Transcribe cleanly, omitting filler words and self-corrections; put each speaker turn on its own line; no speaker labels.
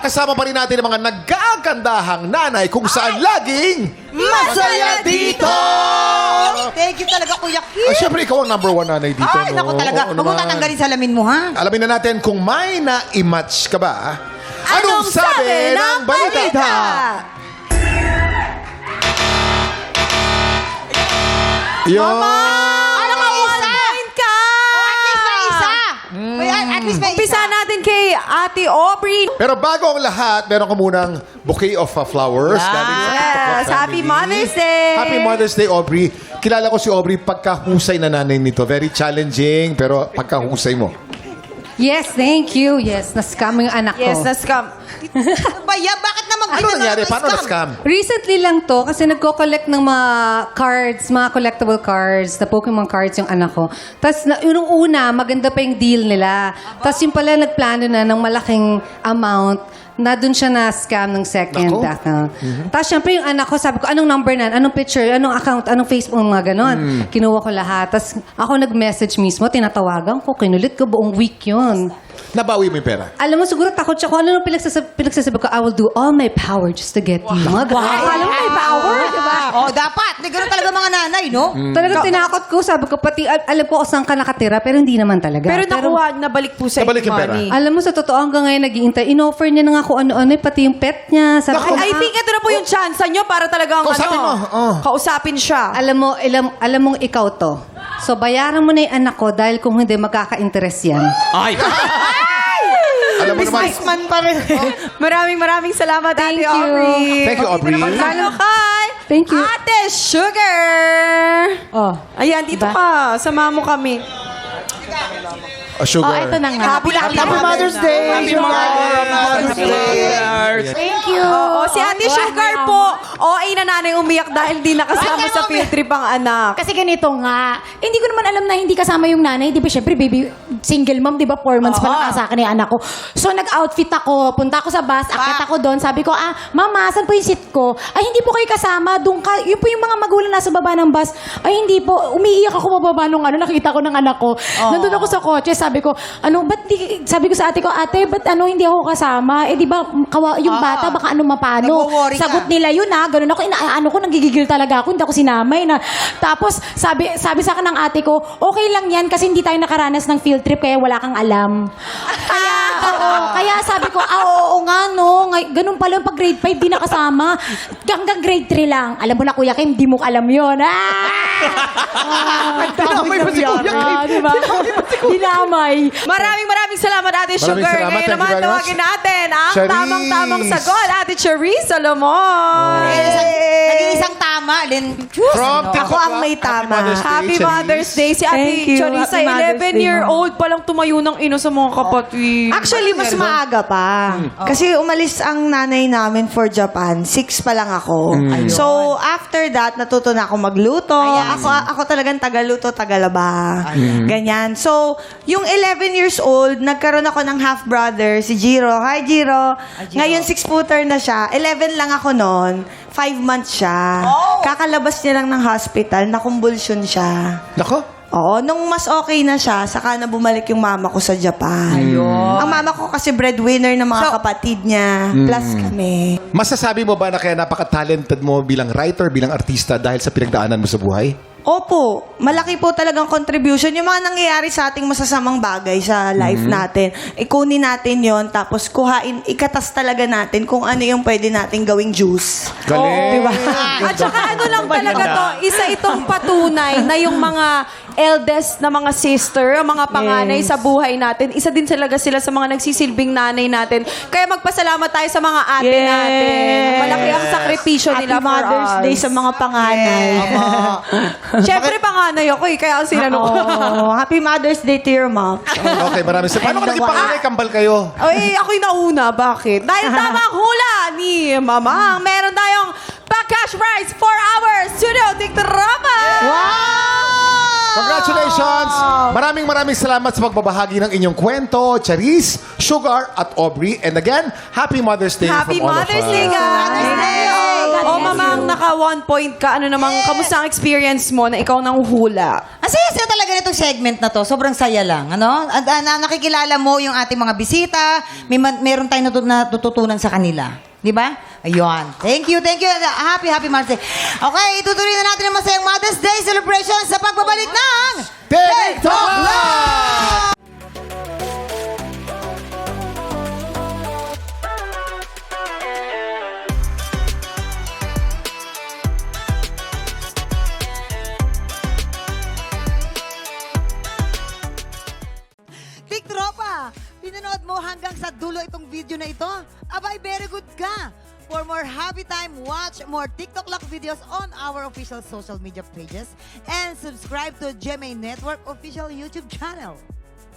kasama pa rin natin ang mga nagkakandahang nanay kung saan laging masaya dito!
Thank you talaga, Kuya Kim.
Siyempre, ikaw ang number one nanay dito.
Ay, naku talaga.
Oo
Huwag mong
naman.
tatanggalin sa lamin mo, ha?
Alamin na natin kung may na-match ka ba. Anong sabi ng balita? Yun.
Ano ka, 1 point ka?
At least may isa. At least may isa.
Umpisa natin kay Ate Aubrey.
Pero bago ang lahat, meron ka munang bouquet of flowers. galing sa
Yes,
Kapwa
Happy
Family.
Mother's Day.
Happy Mother's Day, Aubrey. Kilala ko si Aubrey pagkahusay na nanay nito. Very challenging, pero pagkahusay mo.
Yes, thank you. Yes, na-scam yung anak ko.
Yes, na-scam.
Baya, bakit naman
Ano nangyari? Paano na-scam?
Recently lang to, kasi nagko-collect ng mga cards, mga collectible cards, na Pokemon cards yung anak ko. Tapos, yung una, maganda pa yung deal nila. Tapos, yung pala nagplano na ng malaking amount, na dun siya na-scam ng second.
Nako.
Tapos, syempre, yung anak ko, sabi ko, anong number na? Anong picture? Anong account? Anong Facebook? Mga ganon. Kinuha ko lahat. Tapos, ako nag-message mismo, tinatawagan ko, kinulit ko, buong week yun.
Nabawi mo yung pera.
Alam mo, siguro takot siya kung ano nung pinagsasabi ko, I will do all my power just to get you. Mga ganun. Alam mo, may power, di ba?
Oh, dapat. Hindi ganun talaga mga nanay, no?
Talagang tinakot ko, sabi ko, pati alam ko kung saan ka nakatira, pero hindi naman talaga.
Pero nakuha, nabalik po sa
Nabalik yung pera.
money.
Alam mo, sa totoo, hanggang ngayon nag-iintay. In-offer niya na nga kung ano-ano, pati yung pet niya. Sabi ko,
I think ito na po yung chance nyo para talagang
Kausapin mo. Oh.
kausapin siya.
alam mong ikaw to. So, bayaran mo na yung anak ko dahil kung hindi, magkaka-interest yan.
Alam mo naman.
Businessman pa rin.
Maraming salamat, Ate
Thank you.
Aubrey.
Thank you, Aubrey.
Lalo kay
Thank you.
Ate Sugar.
Oh.
Ayan, dito ka. Sama mo kami.
Sugar.
ito na nga.
Happy Mother's Day.
Happy Mother's Day.
Thank you.
Oo, si Ate Sugar po. OA na nanay umiyak dahil di nakasama sa field trip ang anak.
Kasi ganito nga, hindi ko naman alam na hindi kasama yung nanay. Di ba, syempre, baby, single mom, di ba, 4 months pa lang sa akin yung anak ko. So, nag-outfit ako, punta ako sa bus, akit ako doon. Sabi ko, mama, saan po yung seat ko? Ay, hindi po kayo kasama. Doon ka, yun po yung mga magulang nasa baba ng bus. Ay, hindi po. Umiiyak ako mababa nung nakita ko ng anak ko. Nandun ako sa kotse, sabi ko, sabi ko sa ate ko, ate, ba't hindi ako kasama? Eh, di ba, yung bata, baka mapano.
Nagwo-worry ka.
Sagot nila yun, ganun ako, ko, nagigigil talaga ako, hindi ako sinamay na. Tapos, sabi sa akin ng ate ko, okay lang yan kasi hindi tayo nakaranas ng field trip kaya wala kang alam. Kaya, kaya sabi ko, oo nga, no. Ganun pala yung pag grade 5, di nakasama. Hanggang grade 3 lang. Alam mo na, Kuya Kim, di mo alam yun.
Dinamay pa si Kuya Kim.
Diba? Dinamay.
Maraming salamat, Ate Sugar.
salamat.
Ngayon
Thank you
naman,
very much.
tawagin natin ang
Charisse.
tamang sagot, Ate Charisse Solomon.
Naging isang tama. Then,
From
ako ang may tama.
Happy Mother's Day. Si Ate
Thank you.
Charissa,
Happy Mother's Day,
11-year-old palang tumayo ng ino sa mga kapatid.
Actually, mas maaga pa. Kasi umalis ang nanay namin for Japan. 6 pa lang ako. So, after that, natuto na ako magluto. Ako talagang tagaluto, tagalaba. Ganyan. So, yung 11 years old, nagkaroon ako ng half-brother, si Jiro. Hi, Jiro. Ngayon, 6-footer na siya. 11 lang ako noon. 5 months siya. Kakalabas niya lang ng hospital, nakumbulsyon siya.
Nako.
Oo, nung mas okay na siya, saka na bumalik yung mama ko sa Japan. Ang mama ko kasi breadwinner ng mga kapatid niya, plus kami.
Masasabi mo ba na kaya napaka-talented mo bilang writer, bilang artista dahil sa pinagdaanan mo sa buhay?
Opo, malaki po talagang contribution. Yung mga nangyayari sa ating masasamang bagay sa life natin, ikunin natin yon tapos ikatas talaga natin kung ano yung pwede nating gawing juice.
Galing.
At saka ano lang talaga to, isa itong patunay na yung mga eldest na mga sister, ang mga panganay sa buhay natin, isa din talaga sila sa mga nagsisilbing nanay natin. Kaya magpasalamat tayo sa mga ate natin. Malaki ang sakripisyo nila
Happy
for
Mother's
us.
Day sa mga panganay.
Siyempre, panganay ako eh, kaya ang sinanong ko.
Happy Mother's Day to your mom.
Okay, maraming salamat. Paano ka naging panganay? Kambal kayo.
Ay, ako'y nauna. Bakit? Dahil tama ang hula ni Mamang. Meron tayong pa-cash prize for our studio Tiktrama!
Congratulations! Maraming salamat sa pagbabahagi ng inyong kwento, Charisse, Sugar, at Aubrey. And again, Happy Mother's Day
Happy
from all of
Mother's
us.
Day, guys!
God
O mamang naka 1 point ka, ano namang, kamusta ang experience mo na ikaw nang hula?
Ang saya-saya talaga nitong segment na to. Sobrang saya lang, ano? At nakikilala mo yung ating mga bisita. Meron tayong natututunan sa kanila. Di ba? Ayun. Thank you. Happy Mother's Day. Okay, itutuloy na natin ang masayang Mother's Day celebration sa pagbabalik ng
TikTok Live!
Tik Tropa, pinanood mo hanggang sa dulo itong video na ito? Abay, very good ka! For more happy time, watch more TikTok Lock videos on our official social media pages and subscribe to GMA Network official YouTube channel.